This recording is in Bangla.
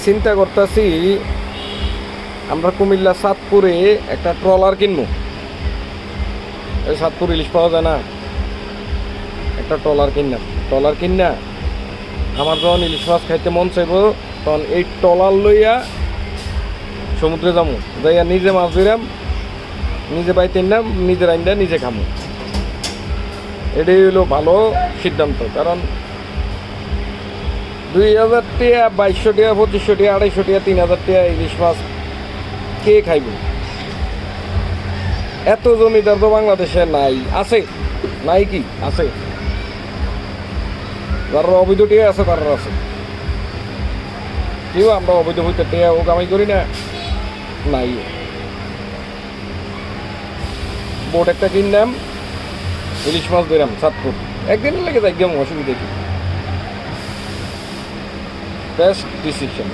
চিন্তা করতেছি আমরা কুমিল্লা চাঁদপুরে একটা ট্রলার কিনবো। এই চাঁদপুর ইলিশ পাওয়া যায় না, একটা ট্রলার কিনা আমার যখন ইলিশ মাছ খাইতে মন চাইব তখন এই ট্রলার লইয়া সমুদ্রে যাবো, যাইয়া নিজে মাছ ধরাম, নিজে বাইতে নাম, নিজে রাইন্দা নিজে খামো। এটাই হলো ভালো সিদ্ধান্ত। কারণ 2000 টাকা, 2200 টাকা, 2500 টাকা, 250 টাকা, 3000 টাকা ইলিশ মাছ কে খাইব? এত জমিদার তো বাংলাদেশে নাই। আছে নাই কি? আছে, যারা অবৈধ টিয়া আছে তারা আছে। কেউ আমরা অবৈধ হইতে টিয়া ও কামাই করি না, নাই। বোট একটা কিনলাম, ইলিশ মাছ ধরাম চাঁদপুর, একদিন লেগে যাই, একদম অসুবিধা কি। Best decision.